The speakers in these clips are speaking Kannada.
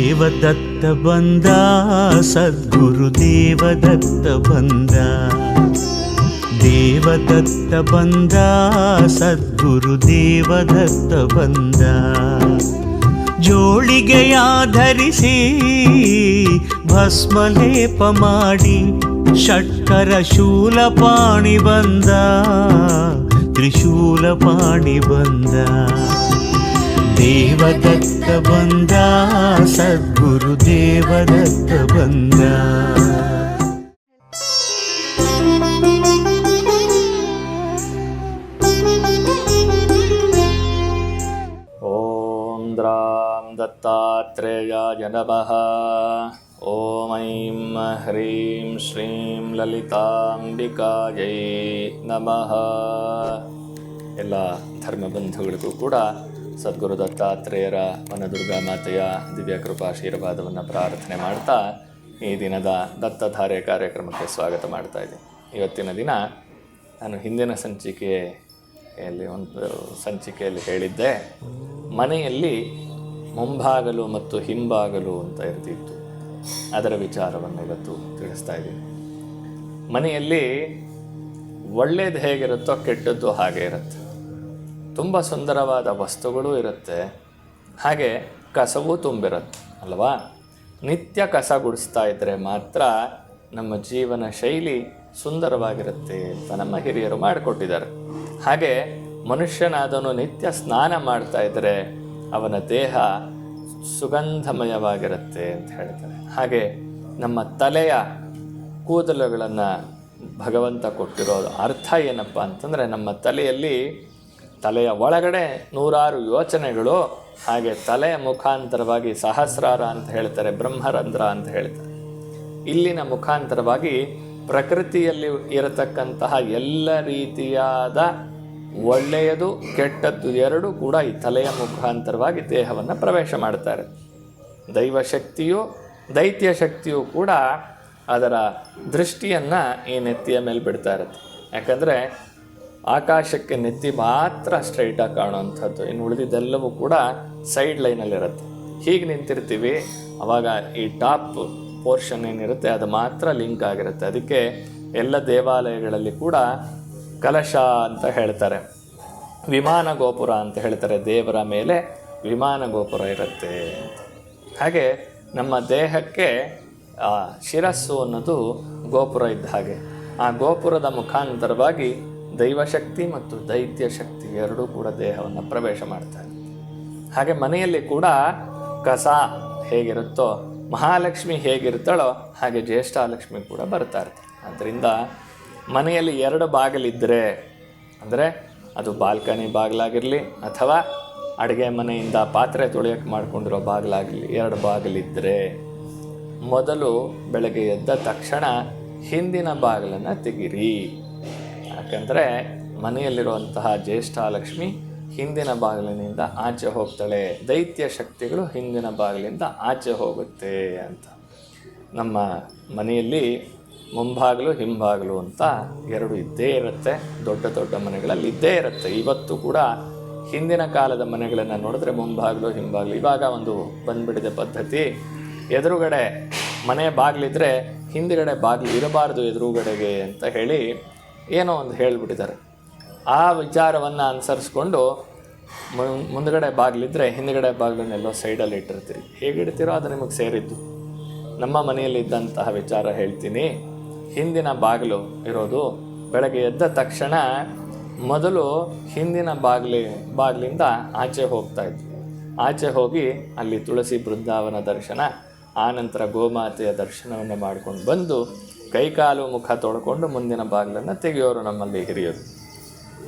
ದೇವದತ್ತ ಬಂದ, ಸದ್ಗುರು ದೇವದತ್ತ ಬಂದ. ದೇವದತ್ತ ಬಂದ, ಸದ್ಗುರು ದೇವದತ್ತ ಬಂದ. ಜೋಳಿಗೆಯ ಧರಿಸಿ ಭಸ್ಮಲೇಪ ಮಾಡಿ ಷಟ್ಕರ ಶೂಲಪಾಣಿ ಬಂದ, ತ್ರಿಶೂಲಪಾಣಿ ಬಂದ. ದೇವದತ್ತ ಬಂದ, ಸದ್ಗುರು ದೇವದತ್ತ ಬಂದ. ಓಂ ದ್ರಾಂ ದತ್ತಾತ್ರೇಯಾಯ ನಮಃ. ಓಂ ಐಂ ಹ್ರೀಂ ಶ್ರೀಂ ಲಲಿತಾಂಬಿಕಾಯೈ ನಮಃ. ಎಲ್ಲ ಧರ್ಮಬಂಧುಗಳಿಗೂ ಕೂಡ ಸದ್ಗುರು ದತ್ತಾತ್ರೇಯರ ವನದುರ್ಗಾ ಮಾತೆಯ ದಿವ್ಯ ಕೃಪಾಶೀರ್ವಾದವನ್ನು ಪ್ರಾರ್ಥನೆ ಮಾಡ್ತಾ ಈ ದಿನದ ದತ್ತಧಾರೆ ಕಾರ್ಯಕ್ರಮಕ್ಕೆ ಸ್ವಾಗತ ಮಾಡ್ತಾ ಇದ್ದೀನಿ. ಇವತ್ತಿನ ದಿನ ನಾನು ಹಿಂದಿನ ಒಂದು ಸಂಚಿಕೆಯಲ್ಲಿ ಹೇಳಿದ್ದೆ, ಮನೆಯಲ್ಲಿ ಮುಂಭಾಗಲು ಮತ್ತು ಹಿಂಭಾಗಲು ಅಂತ ಇರ್ತಿತ್ತು. ಅದರ ವಿಚಾರವನ್ನು ಇವತ್ತು ತಿಳಿಸ್ತಾ ಇದ್ದೀನಿ. ಮನೆಯಲ್ಲಿ ಒಳ್ಳೆಯದು ಹೇಗಿರುತ್ತೋ ಕೆಟ್ಟದ್ದು ಹಾಗೆ ಇರುತ್ತೆ. ತುಂಬ ಸುಂದರವಾದ ವಸ್ತುಗಳೂ ಇರುತ್ತೆ, ಹಾಗೆ ಕಸವೂ ತುಂಬಿರುತ್ತೆ ಅಲ್ವಾ. ನಿತ್ಯ ಕಸ ಗುಡಿಸ್ತಾ ಇದ್ದರೆ ಮಾತ್ರ ನಮ್ಮ ಜೀವನ ಶೈಲಿ ಸುಂದರವಾಗಿರುತ್ತೆ ಅಂತ ನಮ್ಮ ಹಿರಿಯರು ಮಾಡಿಕೊಟ್ಟಿದ್ದಾರೆ. ಹಾಗೆ ಮನುಷ್ಯನಾದವನು ನಿತ್ಯ ಸ್ನಾನ ಮಾಡ್ತಾ ಇದ್ದರೆ ಅವನ ದೇಹ ಸುಗಂಧಮಯವಾಗಿರುತ್ತೆ ಅಂತ ಹೇಳ್ತಾರೆ. ಹಾಗೆ ನಮ್ಮ ತಲೆಯ ಕೂದಲುಗಳನ್ನು ಭಗವಂತ ಕೊಟ್ಟಿರೋದು ಅರ್ಥ ಏನಪ್ಪ ಅಂತಂದರೆ, ನಮ್ಮ ತಲೆಯ ಒಳಗಡೆ 106 ಯೋಚನೆಗಳು, ಹಾಗೆ ತಲೆಯ ಮುಖಾಂತರವಾಗಿ ಸಹಸ್ರಾರ ಅಂತ ಹೇಳ್ತಾರೆ, ಬ್ರಹ್ಮರಂಧ್ರ ಅಂತ ಹೇಳ್ತಾರೆ. ಇಲ್ಲಿನ ಮುಖಾಂತರವಾಗಿ ಪ್ರಕೃತಿಯಲ್ಲಿ ಇರತಕ್ಕಂತಹ ಎಲ್ಲ ರೀತಿಯಾದ ಒಳ್ಳೆಯದು ಕೆಟ್ಟದ್ದು ಎರಡೂ ಕೂಡ ಈ ತಲೆಯ ಮುಖಾಂತರವಾಗಿ ದೇಹವನ್ನು ಪ್ರವೇಶ ಮಾಡ್ತಾರೆ. ದೈವಶಕ್ತಿಯು ದೈತ್ಯ ಶಕ್ತಿಯು ಕೂಡ ಅದರ ದೃಷ್ಟಿಯನ್ನು ಈ ನೆತ್ತಿಯ ಮೇಲೆ ಬಿಡ್ತಾ ಇರುತ್ತೆ. ಯಾಕಂದರೆ ಆಕಾಶಕ್ಕೆ ನೆತ್ತಿ ಮಾತ್ರ ಸ್ಟ್ರೈಟಾಗಿ ಕಾಣುವಂಥದ್ದು, ಇನ್ನು ಉಳಿದಿದ್ದೆಲ್ಲವೂ ಕೂಡ ಸೈಡ್ ಲೈನಲ್ಲಿರುತ್ತೆ. ಹೀಗೆ ನಿಂತಿರ್ತೀವಿ, ಆವಾಗ ಈ ಟಾಪ್ ಪೋರ್ಷನ್ ಏನಿರುತ್ತೆ ಅದು ಮಾತ್ರ ಲಿಂಕ್ ಆಗಿರುತ್ತೆ. ಅದಕ್ಕೆ ಎಲ್ಲ ದೇವಾಲಯಗಳಲ್ಲಿ ಕೂಡ ಕಲಶ ಅಂತ ಹೇಳ್ತಾರೆ, ವಿಮಾನ ಗೋಪುರ ಅಂತ ಹೇಳ್ತಾರೆ. ದೇವರ ಮೇಲೆ ವಿಮಾನ ಗೋಪುರ ಇರುತ್ತೆ. ಹಾಗೆ ನಮ್ಮ ದೇಹಕ್ಕೆ ಶಿರಸ್ಸು ಅನ್ನೋದು ಗೋಪುರ ಇದ್ದ ಹಾಗೆ. ಆ ಗೋಪುರದ ಮುಖಾಂತರವಾಗಿ ದೈವಶಕ್ತಿ ಮತ್ತು ದೈತ್ಯ ಶಕ್ತಿ ಎರಡೂ ಕೂಡ ದೇಹವನ್ನು ಪ್ರವೇಶ ಮಾಡ್ತಾರೆ. ಹಾಗೆ ಮನೆಯಲ್ಲಿ ಕೂಡ ಕಸ ಹೇಗಿರುತ್ತೋ, ಮಹಾಲಕ್ಷ್ಮಿ ಹೇಗಿರ್ತಾಳೋ ಹಾಗೆ ಜ್ಯೇಷ್ಠಾಲಕ್ಷ್ಮಿ ಕೂಡ ಬರ್ತಾ ಇರ್ತಾರೆ. ಆದ್ದರಿಂದ ಮನೆಯಲ್ಲಿ 2 ಬಾಗಿಲಿದ್ದರೆ, ಅಂದರೆ ಅದು ಬಾಲ್ಕನಿ ಬಾಗಿಲಾಗಿರಲಿ ಅಥವಾ ಅಡುಗೆ ಮನೆಯಿಂದ ಪಾತ್ರೆ ತೊಳೆಯೋಕ್ಕೆ ಮಾಡ್ಕೊಂಡಿರೋ ಬಾಗಿಲಾಗಿರಲಿ, 2 ಬಾಗಿಲಿದ್ದರೆ ಮೊದಲು ಬೆಳಗ್ಗೆ ಎದ್ದ ತಕ್ಷಣ ಹಿಂದಿನ ಬಾಗಿಲನ್ನು ತೆಗಿರಿ. ಯಾಕಂದರೆ ಮನೆಯಲ್ಲಿರುವಂತಹ ಜ್ಯೇಷ್ಠಾಲಕ್ಷ್ಮಿ ಹಿಂದಿನ ಬಾಗಿಲಿನಿಂದ ಆಚೆ ಹೋಗ್ತಾಳೆ, ದೈತ್ಯ ಶಕ್ತಿಗಳು ಹಿಂದಿನ ಬಾಗಿಲಿಂದ ಆಚೆ ಹೋಗುತ್ತೆ ಅಂತ. ನಮ್ಮ ಮನೆಯಲ್ಲಿ ಮುಂಭಾಗಲು ಹಿಂಭಾಗಲು ಅಂತ 2 ಇದ್ದೇ ಇರುತ್ತೆ. ದೊಡ್ಡ ದೊಡ್ಡ ಮನೆಗಳಲ್ಲಿ ಇದ್ದೇ ಇರುತ್ತೆ. ಇವತ್ತು ಕೂಡ ಹಿಂದಿನ ಕಾಲದ ಮನೆಗಳನ್ನು ನೋಡಿದ್ರೆ ಮುಂಭಾಗಲು ಹಿಂಭಾಗಲು. ಇವಾಗ ಒಂದು ಬಂದ್ಬಿಟ್ಟಿದೆ ಪದ್ಧತಿ, ಎದುರುಗಡೆ ಮನೆ ಬಾಗಿಲಿದ್ರೆ ಹಿಂದುಗಡೆ ಬಾಗಿಲು ಇರಬಾರ್ದು ಎದುರುಗಡೆಗೆ ಅಂತ ಹೇಳಿ ಏನೋ ಒಂದು ಹೇಳಿಬಿಟ್ಟಿದ್ದಾರೆ. ಆ ವಿಚಾರವನ್ನು ಅನುಸರಿಸ್ಕೊಂಡು ಮುಂದುಗಡೆ ಬಾಗಿಲಿದ್ರೆ ಹಿಂದುಗಡೆ ಬಾಗಿಲನ್ನೆಲ್ಲೋ ಸೈಡಲ್ಲಿ ಇಟ್ಟಿರ್ತೀರಿ. ಹೇಗಿಡ್ತೀರೋ ಅದು ನಿಮಗೆ ಸೇರಿದ್ದು. ನಮ್ಮ ಮನೆಯಲ್ಲಿದ್ದಂತಹ ವಿಚಾರ ಹೇಳ್ತೀನಿ. ಹಿಂದಿನ ಬಾಗಿಲು ಇರೋದು ಬೆಳಗ್ಗೆ ಎದ್ದ ತಕ್ಷಣ ಮೊದಲು ಹಿಂದಿನ ಬಾಗಿಲಿಂದ ಆಚೆ ಹೋಗ್ತಾಯಿದ್ವಿ. ಆಚೆ ಹೋಗಿ ಅಲ್ಲಿ ತುಳಸಿ ಬೃಂದಾವನ ದರ್ಶನ, ಆನಂತರ ಗೋಮಾತೆಯ ದರ್ಶನವನ್ನು ಮಾಡ್ಕೊಂಡು ಬಂದು ಕೈಕಾಲು ಮುಖ ತೊಳ್ಕೊಂಡು ಮುಂದಿನ ಬಾಗಿಲನ್ನು ತೆಗೆಯೋರು ನಮ್ಮಲ್ಲಿ ಹಿರಿಯರು.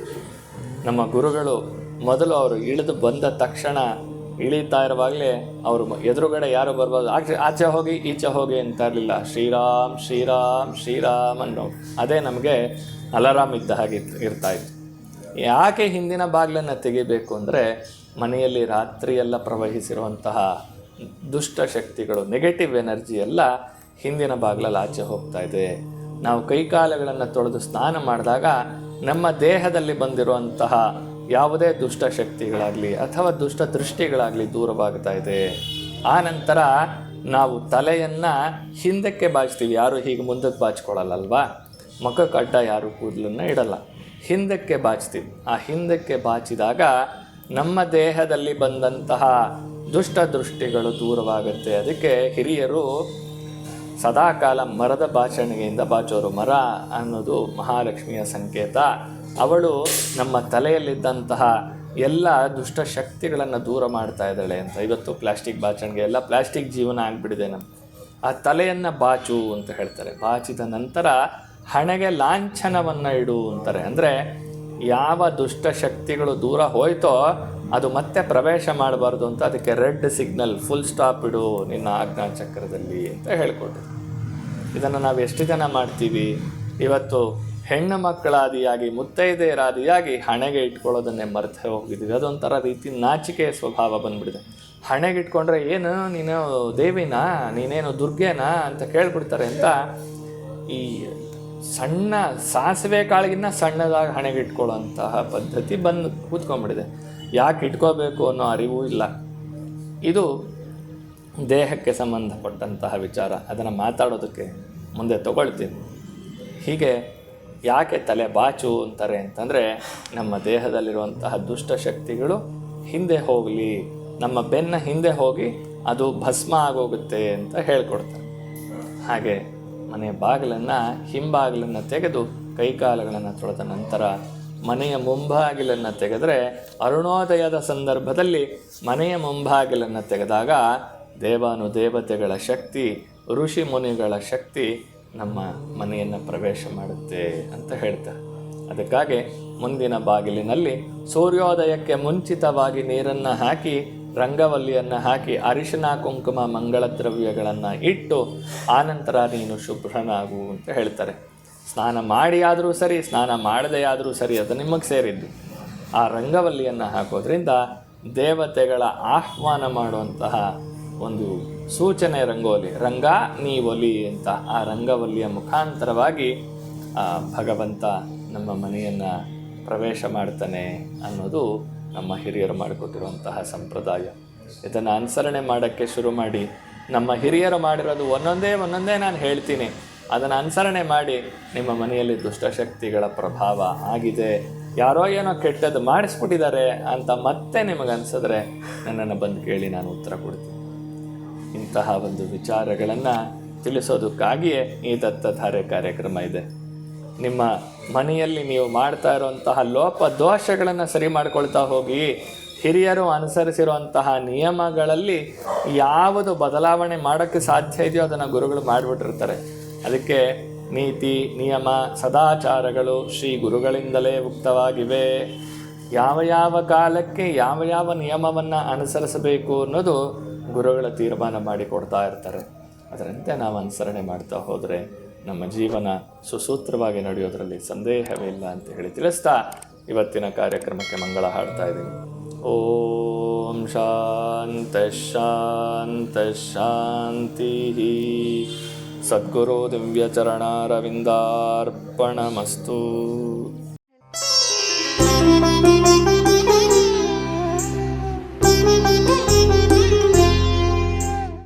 ನಮ್ಮ ಗುರುಗಳು ಮೊದಲು ಅವರು ಇಳಿದು ಬಂದ ತಕ್ಷಣ ಇಳೀತಾ ಇರುವಾಗಲೇ ಅವರು ಎದುರುಗಡೆ ಯಾರು ಬರ್ಬೋದು, ಆಚೆ ಹೋಗಿ ಈಚೆ ಹೋಗಿ ಅಂತ ಇರಲಿಲ್ಲ. ಶ್ರೀರಾಮ್ ಶ್ರೀರಾಮ್ ಶ್ರೀರಾಮ್ ಅನ್ನೋ ಅದೇ ನಮಗೆ ಅಲಾರಾಮ್ ಇದ್ದ ಹಾಗೆ ಇರ್ತಾಯಿತ್ತು. ಯಾಕೆ ಹಿಂದಿನ ಬಾಗಿಲನ್ನು ತೆಗಿಬೇಕು ಅಂದರೆ, ಮನೆಯಲ್ಲಿ ರಾತ್ರಿಯೆಲ್ಲ ಪ್ರವಹಿಸಿರುವಂತಹ ದುಷ್ಟ ಶಕ್ತಿಗಳು, ನೆಗೆಟಿವ್ ಎನರ್ಜಿ ಎಲ್ಲ ಹಿಂದಿನ ಬಾಗಿಲಲ್ಲಿ ಆಚೆ ಹೋಗ್ತಾ ಇದೆ. ನಾವು ಕೈಕಾಲುಗಳನ್ನು ತೊಳೆದು ಸ್ನಾನ ಮಾಡಿದಾಗ ನಮ್ಮ ದೇಹದಲ್ಲಿ ಬಂದಿರುವಂತಹ ಯಾವುದೇ ದುಷ್ಟ ಶಕ್ತಿಗಳಾಗಲಿ ಅಥವಾ ದುಷ್ಟ ದೃಷ್ಟಿಗಳಾಗಲಿ ದೂರವಾಗ್ತಾ ಇದೆ. ಆ ನಂತರ ನಾವು ತಲೆಯನ್ನು ಹಿಂದಕ್ಕೆ ಬಾಚ್ತೀವಿ. ಯಾರು ಹೀಗೆ ಮುಂದಕ್ಕೆ ಬಾಚ್ಕೊಳ್ಳಲ್ಲಲ್ವಾ, ಮುಖಕ್ಕೆ ಅಡ್ಡ ಯಾರು ಕೂದಲನ್ನು ಇಡಲ್ಲ, ಹಿಂದಕ್ಕೆ ಬಾಚ್ತೀವಿ. ಆ ಹಿಂದಕ್ಕೆ ಬಾಚಿದಾಗ ನಮ್ಮ ದೇಹದಲ್ಲಿ ಬಂದಂತಹ ದುಷ್ಟ ದೃಷ್ಟಿಗಳು ದೂರವಾಗುತ್ತೆ. ಅದಕ್ಕೆ ಹಿರಿಯರು ಸದಾಕಾಲ ಮರದ ಬಾಚಣಿಗೆಯಿಂದ ಬಾಚೋರು. ಮರ ಅನ್ನೋದು ಮಹಾಲಕ್ಷ್ಮಿಯ ಸಂಕೇತ. ಅವಳು ನಮ್ಮ ತಲೆಯಲ್ಲಿದ್ದಂತಹ ಎಲ್ಲ ದುಷ್ಟ ಶಕ್ತಿಗಳನ್ನು ದೂರ ಮಾಡ್ತಾ ಇದ್ದಾಳೆ ಅಂತ. ಇವತ್ತು ಪ್ಲಾಸ್ಟಿಕ್ ಬಾಚಣಿಗೆ ಎಲ್ಲ ಪ್ಲಾಸ್ಟಿಕ್ ಜೀವನ ಆಗಿಬಿಟ್ಟಿದೆ. ನಮ್ಮ ಆ ತಲೆಯನ್ನು ಬಾಚು ಅಂತ ಹೇಳ್ತಾರೆ. ಬಾಚಿದ ನಂತರ ಹಣೆಗೆ ಲಾಂಛನವನ್ನು ಇಡು ಅಂತಾರೆ. ಅಂದರೆ ಯಾವ ದುಷ್ಟ ಶಕ್ತಿಗಳು ದೂರ ಹೋಯ್ತೋ ಅದು ಮತ್ತೆ ಪ್ರವೇಶ ಮಾಡಬಾರ್ದು ಅಂತ ಅದಕ್ಕೆ ರೆಡ್ ಸಿಗ್ನಲ್, ಫುಲ್ ಸ್ಟಾಪ್ ಇಡು ನಿನ್ನ ಆಜ್ಞಾ ಚಕ್ರದಲ್ಲಿ ಅಂತ ಹೇಳ್ಕೊಟ್ರು. ಇದನ್ನು ನಾವು ಎಷ್ಟು ಜನ ಮಾಡ್ತೀವಿ? ಇವತ್ತು ಹೆಣ್ಣು ಮಕ್ಕಳಾದಿಯಾಗಿ ಮುತ್ತೈದೆಯರಾದಿಯಾಗಿ ಹಣೆಗೆ ಇಟ್ಕೊಳ್ಳೋದನ್ನೇ ಮರೆತೇ ಹೋಗಿದ್ದೀವಿ. ಅದೊಂಥರ ರೀತಿ ನಾಚಿಕೆಯ ಸ್ವಭಾವ ಬಂದ್ಬಿಟ್ಟಿದೆ. ಹಣೆಗೆ ಇಟ್ಕೊಂಡ್ರೆ ಏನು ನೀನು ದೇವಿನಾ, ನೀನೇನು ದುರ್ಗೆನಾ ಅಂತ ಕೇಳ್ಬಿಡ್ತಾರೆ ಅಂತ ಈ ಸಣ್ಣ ಸಾಸಿವೆ ಕಾಳಿಗಿನ್ನ ಸಣ್ಣದಾಗಿ ಹಣೆಗೆ ಇಟ್ಕೊಳ್ಳೋಂತಹ ಪದ್ಧತಿ ಬಂದು ಕೂತ್ಕೊಂಡ್ಬಿಟ್ಟಿದೆ. ಯಾಕೆ ಇಟ್ಕೋಬೇಕು ಅನ್ನೋ ಅರಿವು ಇಲ್ಲ. ಇದು ದೇಹಕ್ಕೆ ಸಂಬಂಧಪಟ್ಟಂತಹ ವಿಚಾರ. ಅದನ್ನು ಮಾತಾಡೋದಕ್ಕೆ ಮುಂದೆ ತಗೊಳ್ತೀನಿ. ಹೀಗೆ ಯಾಕೆ ತಲೆ ಬಾಚು ಅಂತಾರೆ ಅಂತಂದರೆ, ನಮ್ಮ ದೇಹದಲ್ಲಿರುವಂತಹ ದುಷ್ಟಶಕ್ತಿಗಳು ಹಿಂದೆ ಹೋಗಲಿ, ನಮ್ಮ ಬೆನ್ನ ಹಿಂದೆ ಹೋಗಿ ಅದು ಭಸ್ಮ ಆಗೋಗುತ್ತೆ ಅಂತ ಹೇಳ್ಕೊಡ್ತಾರೆ. ಹಾಗೆ ಮನೆಯ ಬಾಗಿಲನ್ನು, ಹಿಂಬಾಗಿಲನ್ನು ತೆಗೆದು ಕೈಕಾಲುಗಳನ್ನು ತೊಳೆದ ನಂತರ ಮನೆಯ ಮುಂಭಾಗಿಲನ್ನು ತೆಗೆದರೆ, ಅರುಣೋದಯದ ಸಂದರ್ಭದಲ್ಲಿ ಮನೆಯ ಮುಂಭಾಗಿಲನ್ನು ತೆಗೆದಾಗ ದೇವಾನುದೇವತೆಗಳ ಶಕ್ತಿ, ಋಷಿ ಮುನಿಗಳ ಶಕ್ತಿ ನಮ್ಮ ಮನೆಯನ್ನು ಪ್ರವೇಶ ಮಾಡುತ್ತೆ ಅಂತ ಹೇಳ್ತಾರೆ. ಅದಕ್ಕಾಗಿ ಮುಂದಿನ ಬಾಗಿಲಿನಲ್ಲಿ ಸೂರ್ಯೋದಯಕ್ಕೆ ಮುಂಚಿತವಾಗಿ ನೀರನ್ನು ಹಾಕಿ, ರಂಗವಲ್ಲಿಯನ್ನು ಹಾಕಿ, ಅರಿಶಿನ ಕುಂಕುಮ ಮಂಗಳ ದ್ರವ್ಯಗಳನ್ನು ಇಟ್ಟು ಆನಂತರ ನೀನು ಶುಭ್ರನಾಗು ಅಂತ ಹೇಳ್ತಾರೆ. ಸ್ನಾನ ಮಾಡಿ ಆದರೂ ಸರಿ, ಸ್ನಾನ ಮಾಡದೇ ಆದರೂ ಸರಿ, ಅದು ನಿಮಗೆ ಸೇರಿದ್ದು. ಆ ರಂಗವಲ್ಲಿಯನ್ನು ಹಾಕೋದ್ರಿಂದ ದೇವತೆಗಳ ಆಹ್ವಾನ ಮಾಡುವಂತಹ ಒಂದು ಸೂಚನೆ ರಂಗೋಲಿ, ರಂಗ ನೀ ಒಲಿ ಅಂತ. ಆ ರಂಗವಲ್ಲಿಯ ಮುಖಾಂತರವಾಗಿ ಭಗವಂತ ನಮ್ಮ ಮನೆಯನ್ನು ಪ್ರವೇಶ ಮಾಡ್ತಾನೆ ಅನ್ನೋದು ನಮ್ಮ ಹಿರಿಯರು ಮಾಡಿಕೊಟ್ಟಿರುವಂತಹ ಸಂಪ್ರದಾಯ. ಇದನ್ನು ಅನುಸರಣೆ ಮಾಡೋಕ್ಕೆ ಶುರು ಮಾಡಿ, ನಮ್ಮ ಹಿರಿಯರು ಮಾಡಿರೋದು ಒಂದೊಂದೇ ನಾನು ಹೇಳ್ತೀನಿ, ಅದನ್ನು ಅನುಸರಣೆ ಮಾಡಿ. ನಿಮ್ಮ ಮನೆಯಲ್ಲಿ ದುಷ್ಟಶಕ್ತಿಗಳ ಪ್ರಭಾವ ಆಗಿದೆ, ಯಾರೋ ಏನೋ ಕೆಟ್ಟದ್ದು ಮಾಡಿಸ್ಬಿಟ್ಟಿದ್ದಾರೆ ಅಂತ ಮತ್ತೆ ನಿಮಗನ್ಸಿದ್ರೆ ನನ್ನನ್ನು ಬಂದು ಕೇಳಿ, ನಾನು ಉತ್ತರ ಕೊಡ್ತೀನಿ. ಇಂತಹ ಒಂದು ವಿಚಾರಗಳನ್ನು ತಿಳಿಸೋದಕ್ಕಾಗಿಯೇ ಈ ದತ್ತಧಾರೆ ಕಾರ್ಯಕ್ರಮ ಇದೆ. ನಿಮ್ಮ ಮನೆಯಲ್ಲಿ ನೀವು ಮಾಡ್ತಾ ಇರುವಂತಹ ಲೋಪ ದೋಷಗಳನ್ನು ಸರಿ ಮಾಡ್ಕೊಳ್ತಾ ಹೋಗಿ. ಹಿರಿಯರು ಅನುಸರಿಸಿರುವಂತಹ ನಿಯಮಗಳಲ್ಲಿ ಯಾವುದು ಬದಲಾವಣೆ ಮಾಡೋಕ್ಕೆ ಸಾಧ್ಯ ಇದೆಯೋ ಅದನ್ನು ಗುರುಗಳು ಮಾಡಿಬಿಟ್ಟಿರ್ತಾರೆ. ಅದಕ್ಕೆ ನೀತಿ, ನಿಯಮ, ಸದಾಚಾರಗಳು ಶ್ರೀ ಗುರುಗಳಿಂದಲೇ ಉಕ್ತವಾಗಿವೆ. ಯಾವ ಯಾವ ಕಾಲಕ್ಕೆ ಯಾವ ಯಾವ ನಿಯಮವನ್ನು ಅನುಸರಿಸಬೇಕು ಅನ್ನೋದು ಗುರುಗಳ ತೀರ್ಮಾನ ಮಾಡಿ ಕೊಡ್ತಾ ಇರ್ತಾರೆ. ಅದರಂತೆ ನಾವು ಅನುಸರಣೆ ಮಾಡ್ತಾ ಹೋದರೆ ನಮ್ಮ ಜೀವನ ಸುಸೂತ್ರವಾಗಿ ನಡೆಯೋದರಲ್ಲಿ ಸಂದೇಹವೇ ಇಲ್ಲ ಅಂತ ಹೇಳಿ ತಿಳಿಸ್ತಾ ಇವತ್ತಿನ ಕಾರ್ಯಕ್ರಮಕ್ಕೆ ಮಂಗಳ ಹಾಡ್ತಾ ಇದ್ದೀನಿ. ಓಂ ಶಾಂತ ಶಾಂತ ಶಾಂತಿ. ಸದ್ಗುರು ದಿವ್ಯ ಚರಣಾರವಿಂದಾರ್ಪಣಮಸ್ತು.